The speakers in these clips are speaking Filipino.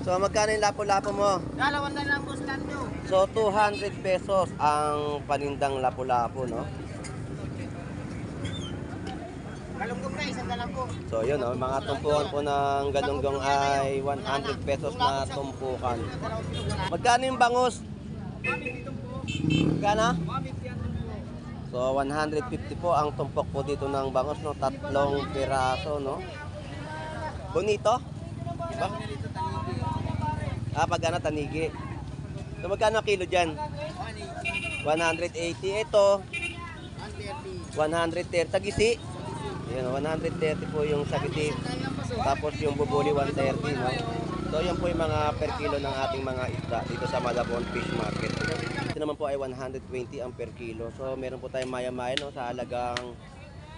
So magkano yung lapu-lapu mo? Dalawan na lang boss Lando. So 200 pesos ang panindang lapu-lapu, no? Galunggong na, isang dalang po. So yun, no? Mga tumpukan po ng galunggong ay 100 pesos na tumpukan. Magkano yung bangus? Magkano? So 150 po ang tumpok po dito ng bangus, no? 3 piraso, no? Bonito? Diba? Pag ano, tanigi. So magkano kilo dyan? 180. Ito 130. Tagisi? Yan, 130 po yung sagiti. Tapos yung bubuli 130, no? So yan po yung mga per kilo ng ating mga isda dito sa Malabon Fish Market. Ito naman po ay 120 ang per kilo. So meron po tayong maya-maya, no, sa halagang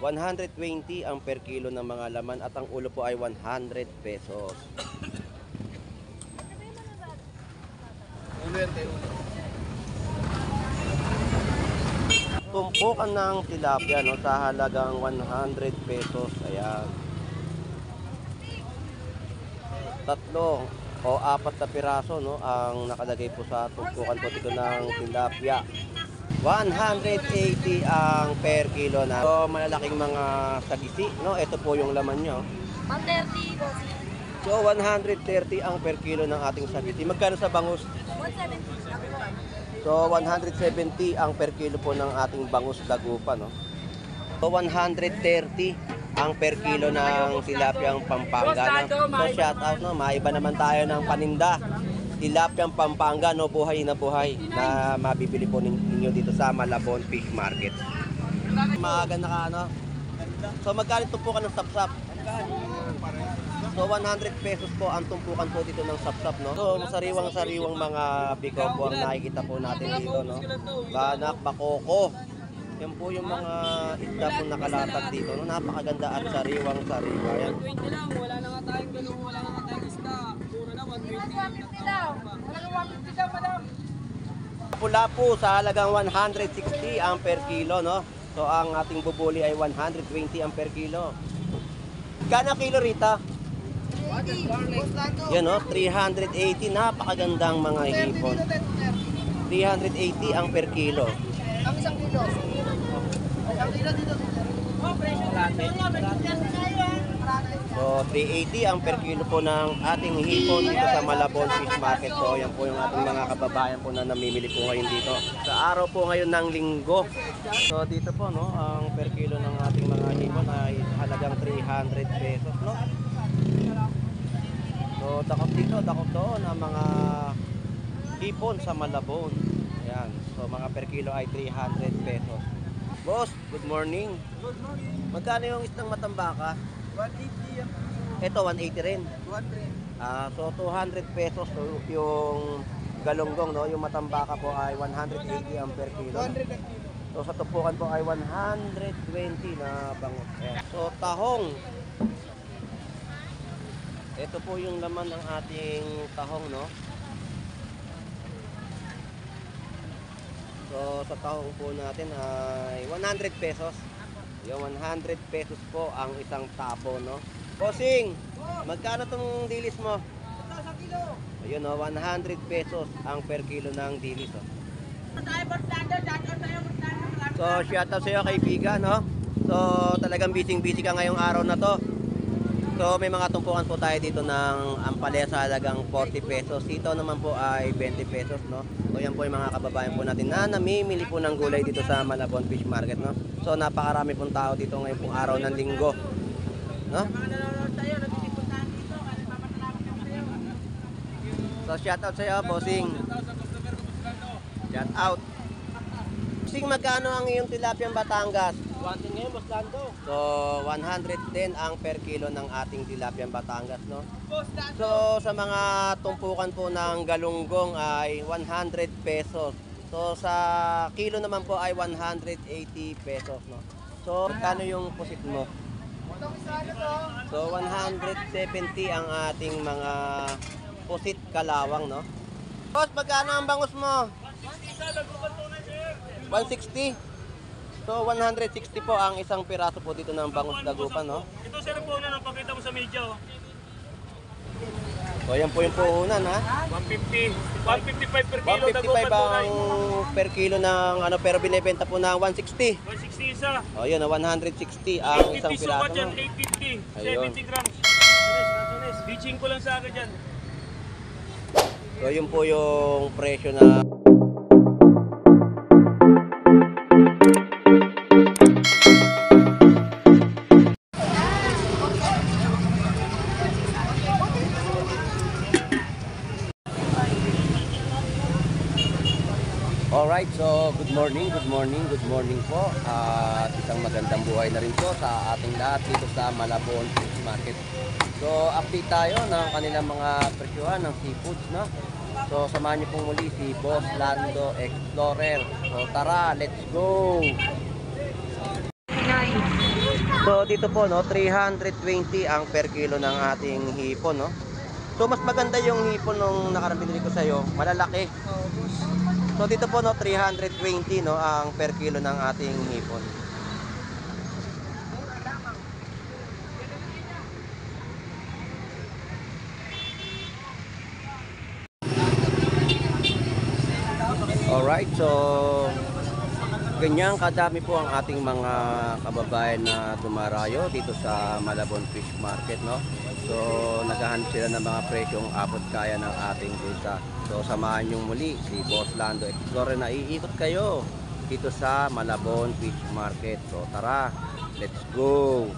120 ang per kilo ng mga laman at ang ulo po ay 100 pesos. Tumpukan ng tilapia, no, sa halagang 100 pesos. Ayan. 3 o 4 na piraso, no, ang nakalagay po sa tumpukan po dito ng tilapia. 180 ang per kilo na. So malalaking mga sagisi, no. Ito po yung laman nyo. 130 boss. So 130 ang per kilo ng ating sagiti. Magkano sa bangus? 170. So 170 ang per kilo po ng ating bangus dagupan, no. So 130 ang per kilo ng tilapyang Pampanga, no? So shout out, no, maiba naman tayo ng paninda. Tilapyang Pampanga, no, buhay na mabibili po ninyo dito sa Malabon Fish Market. Maaga na ka, no? So magkano tumpukan ng sapsap? So 100 pesos po ang tumpukan po dito ng sapsap, no? So sariwang-sariwang mga biko po ang nakikita po natin dito, no? Banak, bakoko. Yan po yung mga isda po nakalatag dito, no? Napakaganda at sariwang-sariwa. Yan. 120 lang, wala na nga tayong ganun, wala na nga tayong isda. Puro na 120 lang. Wala na 150 daw, madam. Pula po sa halagang 160 ang per kilo, no? So ang ating bubuli ay 120 ang per kilo. Kano kilo rita? 180. Yan, no? 380. Napakagandang mga hipon. 380 ang per kilo. Ang isang kilo. Isang kilo dito. So 380 ang per kilo po ng ating hipon dito sa Malabon Fish Market. So yan po yung ating mga kababayan po na namimili po ngayon dito. Sa araw po ngayon ng linggo. So dito po, no, ang per kilo ng ating mga hipon ay halagang 300 pesos, no. So dakot dito, dakot doon ang mga hipon sa Malabon. Ayan. So mga per kilo ay 300 pesos. Boss, good morning. Good morning. Magkano yung isang matambaka? 180 yan. Ito 180 rin. 200. So 200 pesos so, yung galunggong, no, yung matambaka po ay 180 ang per kilo. 200 ang kilo. So sa tupukan po ay 120 na bangus. Ayan. So tahong. Ito po yung laman ng ating tahong, no. So sa tahong po natin ay 100 pesos. Yung 100 pesos po ang isang tabo, no. Bossing, magkano tong dilis mo? Ito sa kilo. Ayun, no, 100 pesos ang per kilo ng dilis, oh. Tayo Bertando, shoutout tayo Bertando. So shoutout sa iyo kaibigan, no. So talagang busy ka ngayong araw na to. So may mga tumpukan po tayo dito ng ampalaya sa halagang 40 pesos. Dito naman po ay 20 pesos, no. So yan po yung mga kababayan po natin na namimili po ng gulay dito sa Malabon Fish Market, no. So napakarami pong tao dito ngayong pong araw ng linggo, no. Mga nanonood tayo, nagtipuntahan dito, kasi papasalamat ko kayo. So shoutout sa iyo, bossing. Shoutout. Bossing, magkano ang iyong tilapiyang Batangas? 110 ngayon, Boss Lando. So 110 ang per kilo ng ating tilapiyang Batangas, no. Boss Lando. So sa mga tumpukan po ng galunggong ay 100 pesos. So sa kilo naman po ay 180 pesos, no. So kano yung pusit mo? So 170 ang ating mga pusit kalawang, no. Boss, magkano ang bangus mo? 160. So 160 po ang isang piraso po dito ng bangus dagupan, no. Ito sir po na pakita mo sa media, oh. So yan po yung puhunan ha. 150. 155 per kilo. 155 ang per kilo ng ano, pero binebenta po ng 160. 160 isa. O yun, 160 ang isang 850 piraso. sukat dyan. No? 850. Ayun. 70 grams. Bitching ko lang sa akin dyan. So yun po yung presyo na Alright, so good morning po. At isang magandang buhay na rin po sa ating lahat dito sa Malabon Fish Market. So update tayo ng kanilang mga presyohan ng seafoods, no? So samahan niyo pong muli si Boss Lando Explorer. So tara, let's go! So dito po, no, 320 ang per kilo ng ating hipon, no? So mas maganda yung hipon nung nakarang binili ko sa'yo, malalaki. So dito po, no, 320, no, ang per kilo ng ating hipon. Alright, so ganyan kadami po ang ating mga kababayan na dumarayo dito sa Malabon Fish Market, no? So naghahanap sila ng mga presyong abot kaya ng ating bulsa. So samahan nyo muli si Boss Lando Explorer na iikot kayo dito sa Malabon Fish Market. So tara, let's go!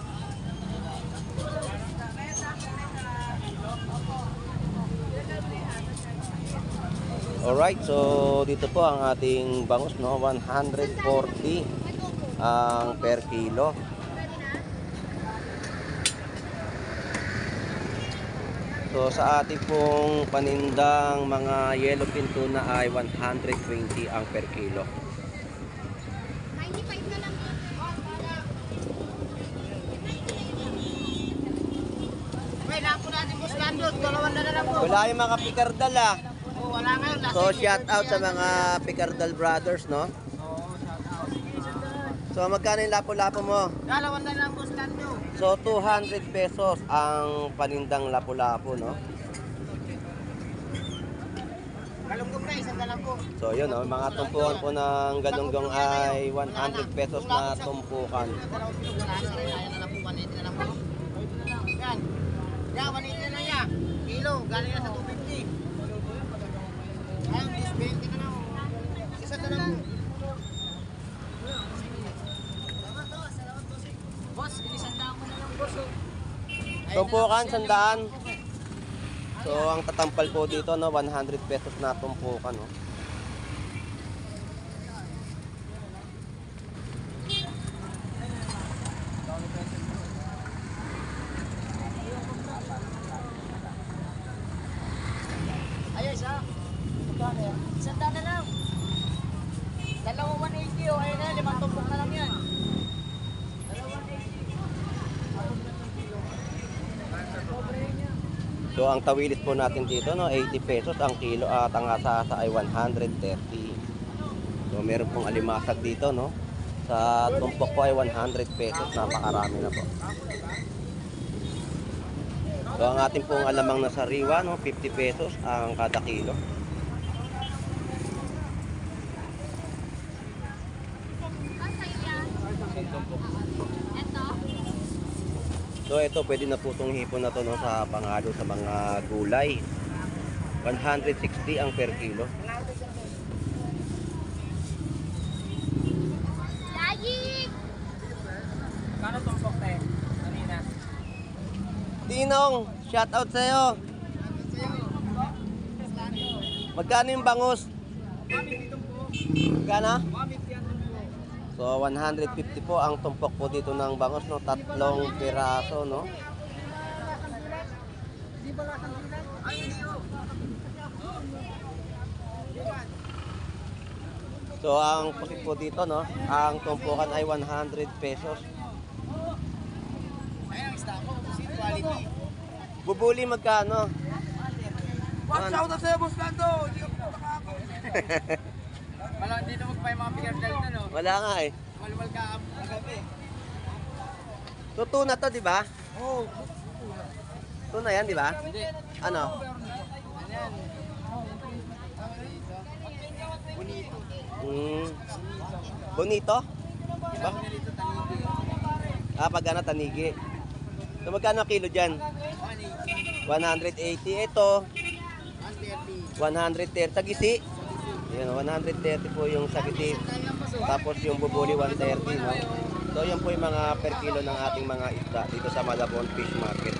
Alright, so dito po ang ating bangus, no, 140 ang per kilo. So sa ating pong panindang mga yellowfin tuna ay 120 ang per kilo. 95 na lang. May lapo natin Boss Lando, dalawan na lang po. Wala yung mga pikardal ah. Oh, wala ngayon. So shout out sa mga pikardal brothers, no? So magkano yung lapo-lapo mo? Dalawan na lang Boss Lando. So 200 pesos ang panindang lapu-lapu, no? Galunggong na, isang dalang po. So yun, no? Mga tumpukan po ng galunggong ay 100 pesos na tumpukan. Dalawang kilo, wala sa rin. Ayan na lang po, 180 na lang po. Yan. Yan, 180 na lang yan. Kilo, galing na sa 250. Ayun, 20 na lang. Isang dalang po. Boss, inisandaan ko na lang, boss. Tumpukan, 100. So ang tatampal po dito, no, 100 pesos na tumpukan, no. Ayun, isa. Isandaan na lang. Dalawang 180, oh. Ayun na, 5 tumpok na lang yan. So ang tawilis po natin dito, no, 80 pesos ang kilo at ang asasa ay 130. So meron pong alimasag dito, no. Sa tumpok po ay 100 pesos, napakarami na po. So ang ating pong alamang na sariwa, no, 50 pesos ang kada kilo. So ito, pwede na po itong hipon na to, no, sa pangalo sa mga gulay. 160 ang per kilo. Kano tumpok tayo? Kanina. Tinong, shout out sa'yo. Magkano yung bangus? Magkano? So 150 po ang tumpok po dito ng bangus, no, 3 piraso, no. So ang pusit po dito, no, ang tumpukan ay 100 pesos. Bubuli magkano? Watch out na sa'yo, Boss Lando! Hindi ka po nakako. Wala, hindi na magpay mga pikardal na, no? Wala nga eh. Malwal ka ang gabi. Totoo na to, di ba? Oo. Tuna yan, di ba? Hindi. Ano? Ano yan? Bonito. Mm. Bonito? Ba? Bonito tanigi. Pag ano, tanigi. So, magkano ang kilo dyan? 180. Ito, 130. Tagisi. Yan, 130 po yung sagiti. Tapos yung bubuli, 130. No? So, yan po yung mga per kilo ng ating mga isda dito sa Malabon Fish Market.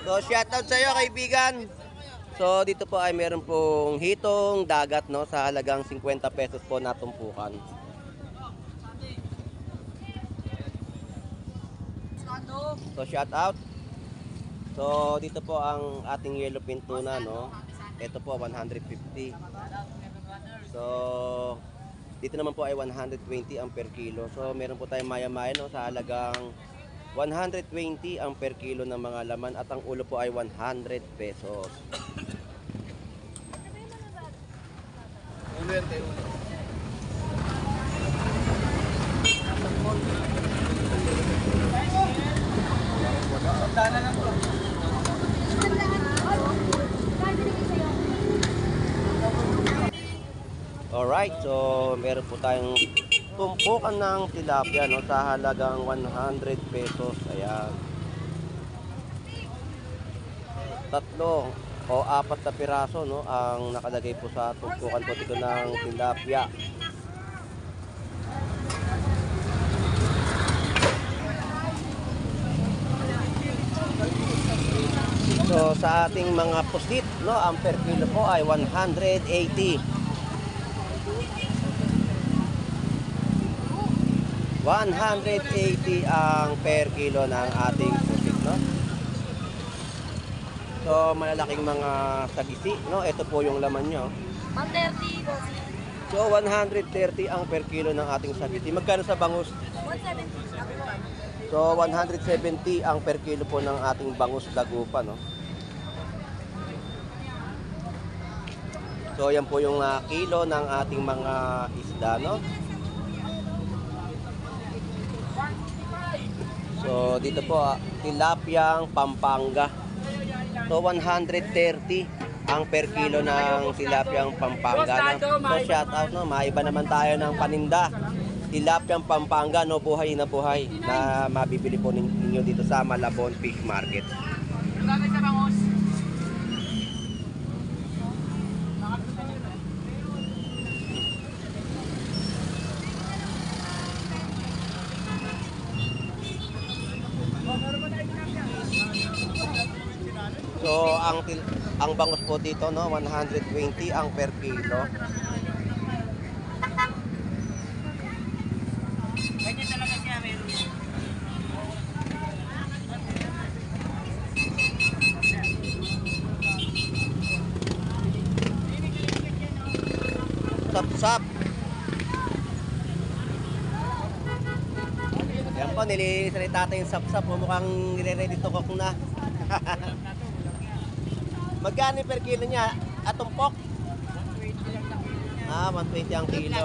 So, shoutout sa iyo, kaibigan. So, dito po ay meron pong hitong dagat, no, sa halagang 50 pesos po na tumpukan. So, shoutout. So, dito po ang ating yellowfin tuna, no. Ito po 150. So, dito naman po ay 120 ang per kilo. So, meron po tayong maya-maya, no, sa halagang 120 ang per kilo ng mga laman at ang ulo po ay 100 pesos. Alright, so meron po tayong tumpukan ng tilapia, no, sa halagang 100 pesos. Ayan. 3 o 4 na piraso, no, ang nakalagay po sa tumpukan po dito ng tilapia. So sa ating mga pusit, no, ang per kilo po ay 180. 180 ang per kilo ng ating pusit, no? So, malalaking mga sagisi, no? Ito po yung laman nyo. 130. So, 130 ang per kilo ng ating sagisi. Magkano sa bangus? 170. So, 170 ang per kilo po ng ating bangus dagupan, no? So, yan po yung kilo ng ating mga isda, no? So, dito po, tilapyang Pampanga. So, 130 ang per kilo ng tilapyang Pampanga. No? So, shout out, no? Maiba naman tayo ng paninda. Tilapyang Pampanga, no? Buhay na buhay na mabibili po ninyo dito sa Malabon Fish Market. So, ang bangus po dito, no, 120 ang per kilo. Ganyan talaga siya, meron. Sap-sap. Yan po, nilinis ni tatay yung sap-sap. Mukhang nire-ready to cook na. Magkano per kilo niya? Atumpok? 120 ang kilo.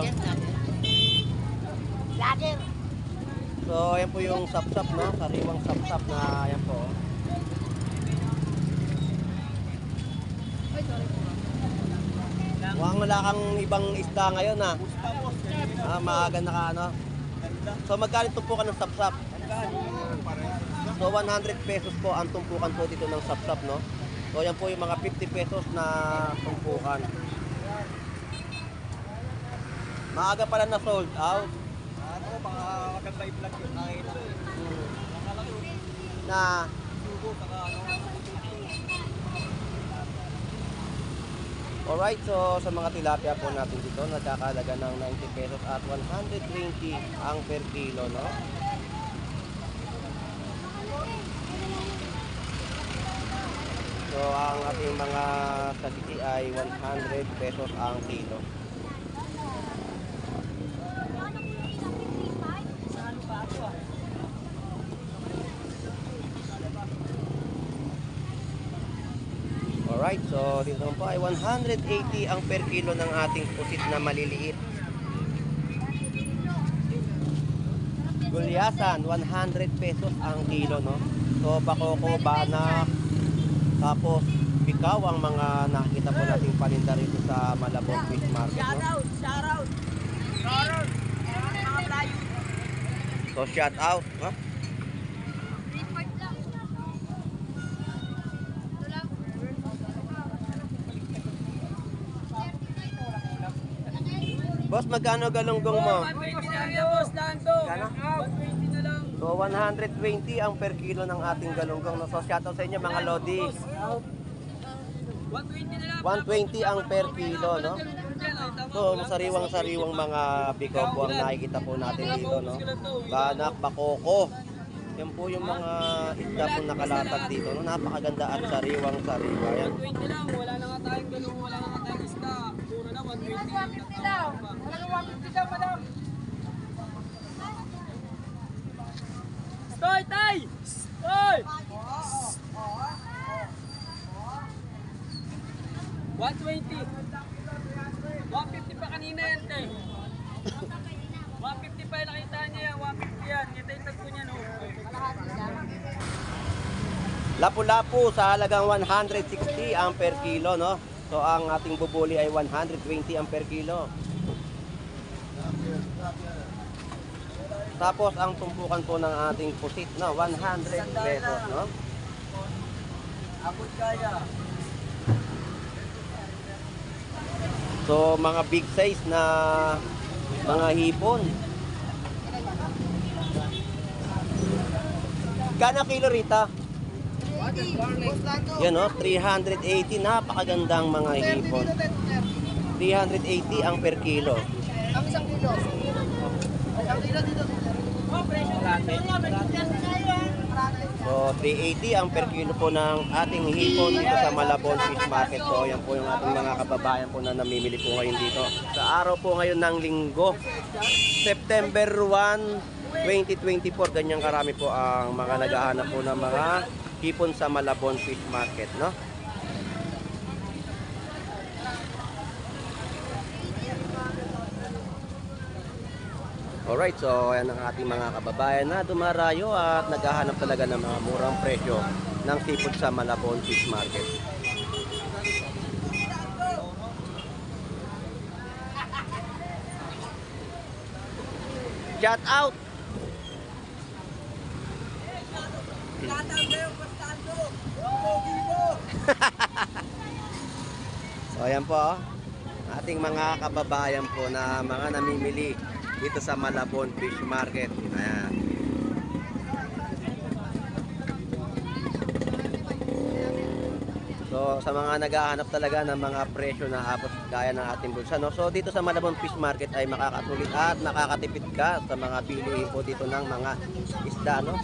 Lager. So, ayan po yung sap-sap, no? Sariwang sap-sap na, ayan po. Mukhang wala kang ibang isda ngayon, ha? Maaga na ka, ano? So, magkano tumpukan ng sap-sap? So, 100 pesos po ang tumpukan po dito ng sap-sap, no? So, yan po yung mga 50 pesos na tumpukan. Maaga pala na sold out. Ano, baka maganda i-vlog yung nakita. Na Sugo, saka ano. alright, so sa mga tilapia po natin dito, nagkakalaga ng 90 pesos at 120 ang per kilo, no? So, ang ating mga sagiti ay 100 pesos ang kilo. Alright. Alright, so dito po ay 180 ang per kilo ng ating pusit na maliliit. Gulyasan, 100 pesos ang kilo, no? So, bakoko, banak, tapos bikaw ang mga nakita po nating paninda rito sa Malabon Fish Market, no? Shoutout! Mga playo. So, shout out, no? Boss, magkano galunggong mo? 120 na lang yan, boss. Lando. Kano? 120 na lang. So, 120 ang per kilo ng ating galunggong, no? So, shout out sa inyo mga lodi. 120 na lang. 120 ang per kilo, no? So, sariwang-sariwang mga bikaw po ang nakikita po natin dito, no? Banak, bakoko. Yan po yung mga isda po nakalatag dito, no? Napakaganda at sariwang-sariwa. Yan. 120 lang. Wala na nga tayong ganun. Wala na nga tayong isda. Puro na 120. 150 daw. Wala nang 150 daw, madam. Stoy, tay! Stoy! 120. 150 pa kanina yan, tay. 150 pa yung nakita niya yan. 150 yan. Kita yung tagpo niya, no? Lapu-lapu sa halagang 160 ang per kilo, no? So, ang ating bubuli ay 120 ang per kilo. Tapos, ang tumpukan po ng ating pusit, no? 100 pesos, no? Abot kaya. So, mga big size na mga hipon. Kana kilo rita? Yan, no? 380. Napakagandang mga hipon. 380 ang per kilo. Ang isang kilo. Ang kilo dito. So, 380 ang per kilo po ng ating hipon dito sa Malabon Fish Market. So, yan po yung ating mga kababayan po na namimili po ngayon dito. Sa araw po ngayon ng linggo, September 1, 2024, ganyang karami po ang mga naghahanap po ng mga hipon sa Malabon Fish Market, no? Alright, so yan ang ating mga kababayan na dumarayo at naghahanap talaga ng mga murang presyo ng seafood sa Malabon Fish Market. Shout out! So ayan po, ating mga kababayan po na mga namimili dito sa Malabon Fish Market. Ayan. So sa mga naghahanap talaga ng mga presyo na abot gaya ng ating bulsa, no? So dito sa Malabon Fish Market ay makakasulit at makakatipid ka sa mga piliin po dito ng mga isda, no?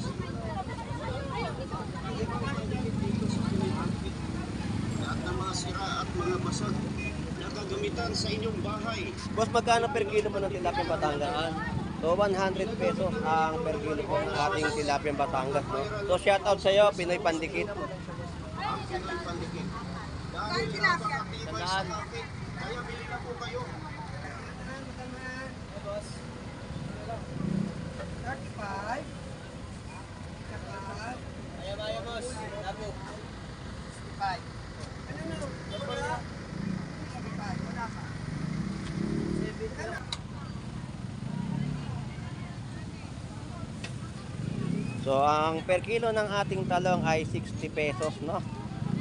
Lahat ng mga sira at mga basag na gagamitan sa inyong bahay. Boss, magkano per kilo po ng tilapia Batangas? So 100 pesos ang per kilo po ng ating tilapia Batangas, no? So shout out sa iyo, Pinoy Pandikit. Ang Pinoy Pandikit. Dahil napakatibay sa kapit, kaya bili na po kayo. Ayaw, boss. Labo. 65. So ang per kilo ng ating talong ay 60 pesos, no?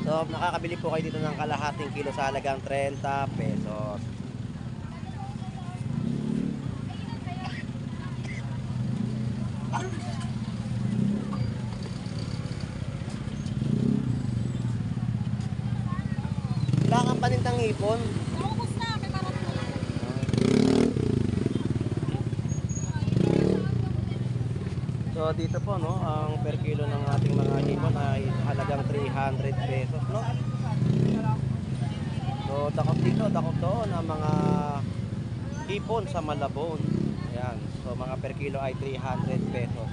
So nakakabili po kayo dito ng kalahating kilo sa halagang 30 pesos. Wala kang panintang ipon. So dito po, no, ang per kilo ng ating mga hipon ay halagang 300 pesos, no? So dakot dito, dakot doon ang mga hipon sa Malabon. Ayan, so mga per kilo ay 300 pesos.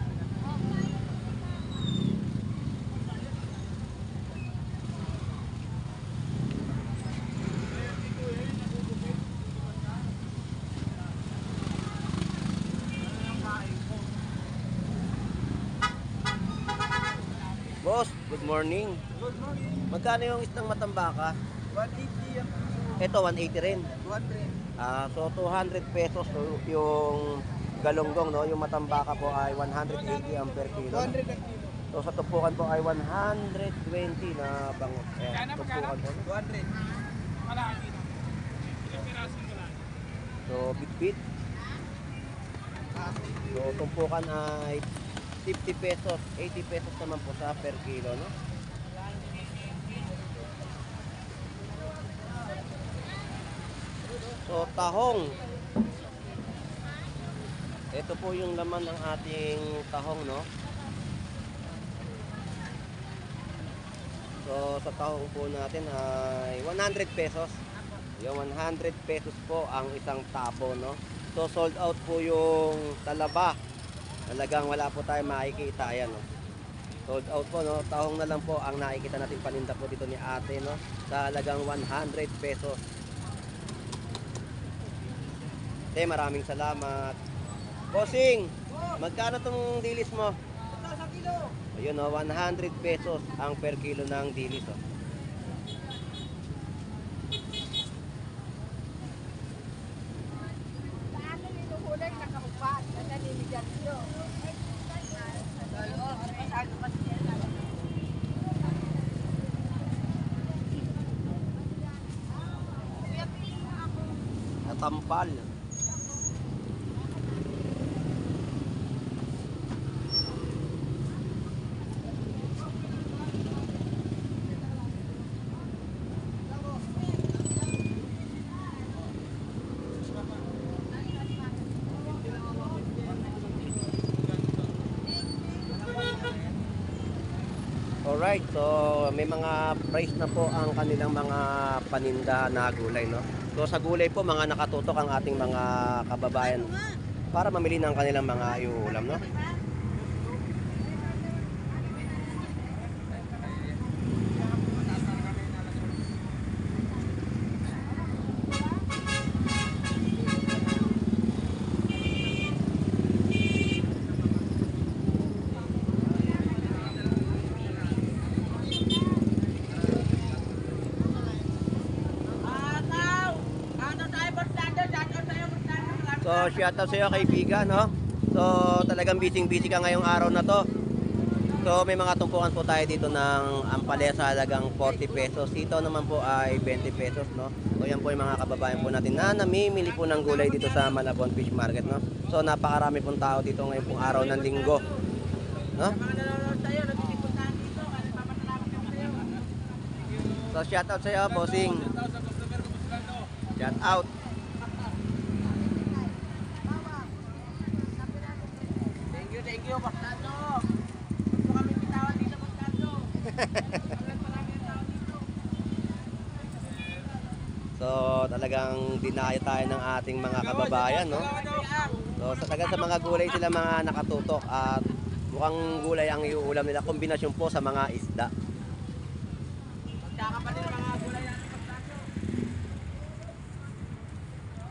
Good morning. Good morning. Magkano yung isang matambaka? 180 yan. Ito, 180 rin. 200. So, 200 pesos yung galunggong, no? Yung matambaka po ay 180 ang per kilo. 200 ang kilo. So, sa tupukan po ay 120 na bangus. Ayan, tupukan po. 200. Malaki. So, bit-bit. So, tumpukan ay 50 pesos, 80 pesos naman po sa per kilo, no? So, tahong. Ito po yung laman ng ating tahong, no? So, sa tahong po natin ay 100 pesos. Yung 100 pesos po ang isang tapo, no? So, sold out po yung talaba. Talagang wala po tayo makikita. Ayan, no? Sold out po, no? Tahong na lang po ang nakikita natin paninda po dito ni ate, no? Sa halagang 100 pesos. Maraming salamat. Bossing, magkano tong dilis mo? Sa kilo. Ayun, no? 100 pesos ang per kilo ng dilis, oh. Paano ninuhulay nakaupat? Nananiligan nyo. Natampal. Alright, so may mga price na po ang kanilang mga paninda na gulay, no? So sa gulay po, mga nakatutok ang ating mga kababayan para mamili ng kanilang mga iuulam, no? So, shout out sa iyo kaibigan, no? So, talagang busy-busy ka ngayong araw na to. So, may mga tumpukan po tayo dito ng ampalaya sa halagang 40 pesos. Dito naman po ay 20 pesos, no? So, yan po yung mga kababayan po natin na namimili po ng gulay dito sa Malabon Fish Market, no? So, napakarami pong tao dito ngayong pong araw ng linggo, no? So, shout out sa iyo, bossing. Shout out. Thank you, Bastado. Gusto kami bitawan dito, Bastado. So, talagang dinaya tayo ng ating mga kababayan, no? So, sa taga sa mga gulay sila mga nakatutok at mukhang gulay ang iuulam nila. Kombinasyon po sa mga isda. Magkakapalit mga gulay natin, Bastado.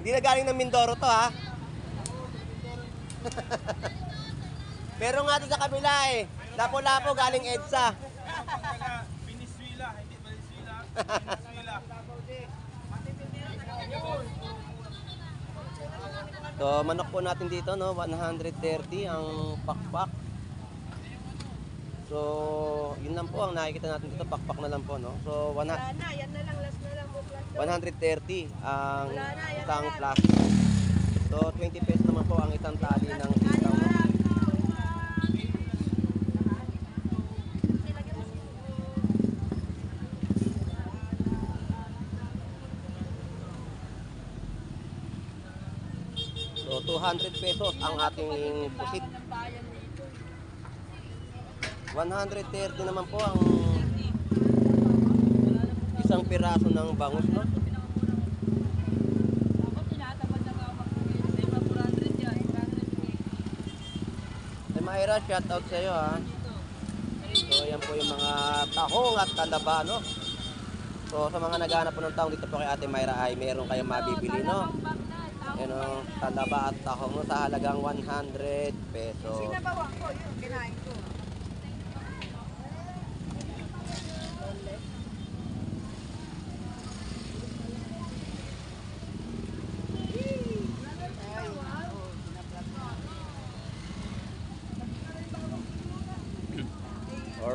Hindi na galing ng Mindoro to, ha? Pero nga doon sa kabila eh. Lapo-lapo galing EDSA. Venezuela, hindi Venezuela. Venezuela. So, manok po natin dito, no? 130 ang pakpak. So, yun lang po ang nakikita natin dito. Pakpak na lang po, no? So, Wala na, yan na lang, last na lang mo plus. 130 ang Wala na, yan isang na. plastic. So, 20 pesos naman po ang isang tali ng isang, no? So, 200 pesos ang ating pusit. 130 naman po ang isang piraso ng bangus, no? Mayra, shout out sa iyo, ha. So, yan po yung mga tahong at talaba, no? So, sa mga naghahanap po ng tahong dito po kay Ate Mayra ay mayroon kayong mabibili, no? Yan o, talaba at tahong, no? Sa halagang 100 pesos. Sinabawan ko, yun, kinain ko.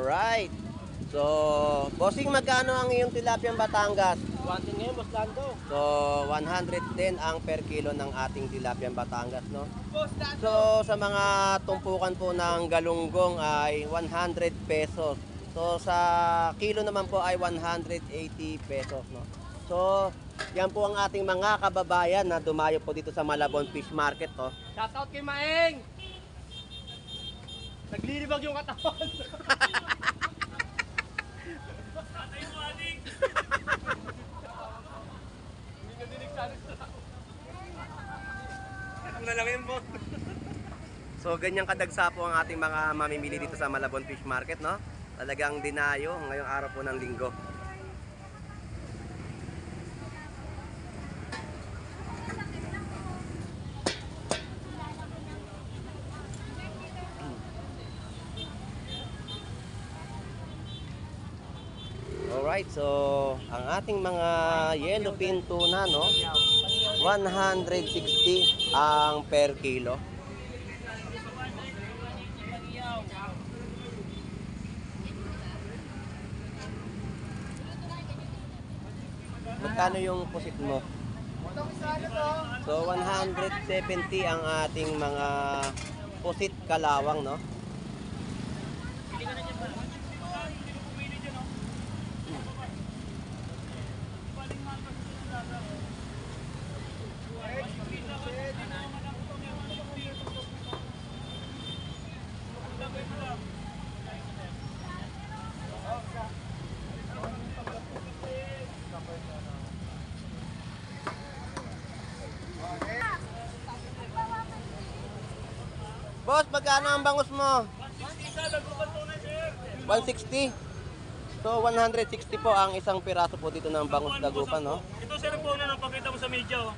Alright. So, bossing, magkano ang iyong tilapia Batangas? 110 ngayon, Boss Lando. So, 110 ang per kilo ng ating tilapia Batangas, no? So, sa mga tumpukan po ng galunggong ay 100 pesos. So, sa kilo naman po ay 180 pesos, no? So, yan po ang ating mga kababayan na dumayo po dito sa Malabon Fish Market, no? Shoutout kay Maeng! Naglilibag yung katawan. Ang lalaki yung boss. So, ganyan kadagsa po ang ating mga mamimili dito sa Malabon Fish Market, no? Talagang dinayo ngayong araw po ng linggo. Alright, so ang ating mga yellowfin tuna, no? 160 ang per kilo. Magkano yung pusit mo? So 170 ang ating mga pusit kalawang, no? Boss, magkano ang bangus mo? 160. So 160 po ang isang piraso po dito ng bangus dagupan, no? Ito sir po na nang pakita mo sa media. Oh.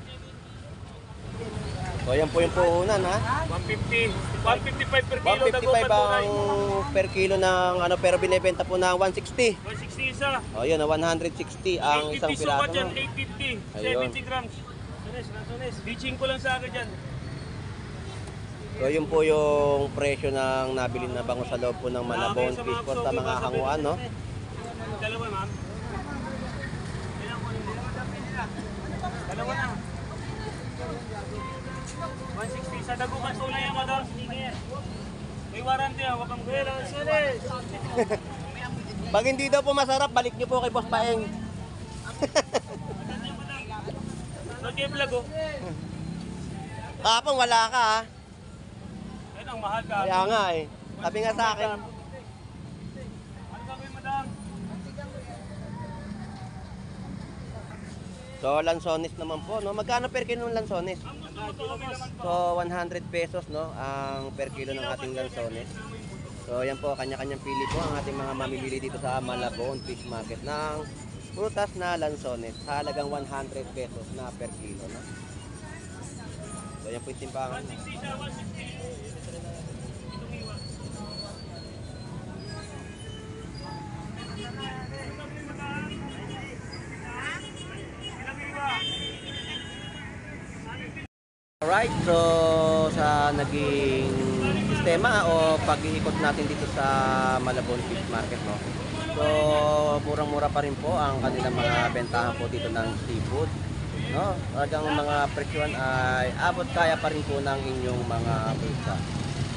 So yan po yung puhunan, ha? 150. 155 per kilo. 155 ang per kilo ng ano, pero binebenta po ng 160. 160 isa. O yun, 160 ang isang 850 sukat piraso, dyan. no? 850. Ayun. 70 grams. Sunes. Beaching ko lang sa akin dyan. So yun po yung presyo ng nabili na bangus sa loob po ng Malabon Sa Fish Port sa mga hanguan, no? Dalawa, ma'am. Dalawa na. 160 sa dagupan tunay yan, madam. May warranty, huwag kang kuya. Sunes. Pag hindi daw po masarap, balik niyo po kay Boss Paeng. Nag-vlog, oh. Kapang wala ka, ha? Ayun, ang mahal ka. Kaya nga, eh. Sabi nga sa akin, Ano gagawin, madam? so lansones naman po, no? Magkano per kilo ng lansones? Ang gusto mo to, kami naman po. So 100 pesos, no, ang per kilo ng ating lansones. So yan po, kanya-kanyang pili po ang ating mga mamimili dito sa Malabon Fish Market ng prutas na lansones sa halagang 100 pesos na per kilo, no? So yan po yung timbangan. 160 siya, 160. Itong iwa. Alright, so sa naging sistema o pag-iikot natin dito sa Malabon Fish Market, no? So murang-mura pa rin po ang kanilang mga bentahan po dito ng seafood, no? Talagang mga presyon ay abot kaya pa rin po ng inyong mga bulsa.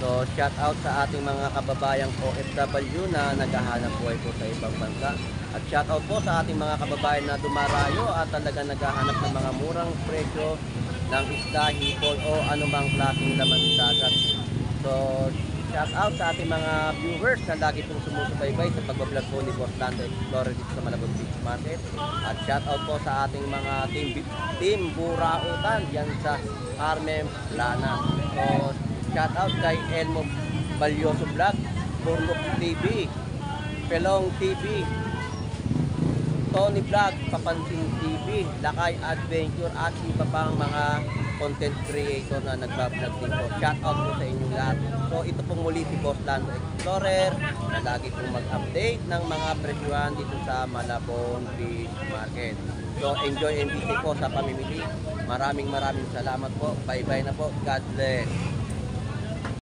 So shout out sa ating mga kababayang OFW na naghahanap buhay po sa ibang bansa. At shout out po sa ating mga kababayan na dumarayo at talaga naghahanap ng mga murang presyo ng isda, hipon o anumang klaseng laman sa dagat. So, shout out sa ating mga viewers na lagi pong sumusubaybay sa pagbablog po ni Boss Lando Explorer dito sa Malabon Fish Market. At shout out po sa ating mga team Burautan yan sa Carmen Lana. So, shout out kay Elmo Balyoso Vlog, Burnok TV, Pelong TV, Tony Vlog, Papansin TV, Lakay Adventure at iba pang mga content creator na nagbablog din po. Shout out po sa inyong lahat. So ito pong muli si Boss Lando Explorer na lagi pong mag-update ng mga presyuhan dito sa Malabon Fish Market. So enjoy and busy po sa pamimili. Maraming salamat po. Bye bye na po. God bless.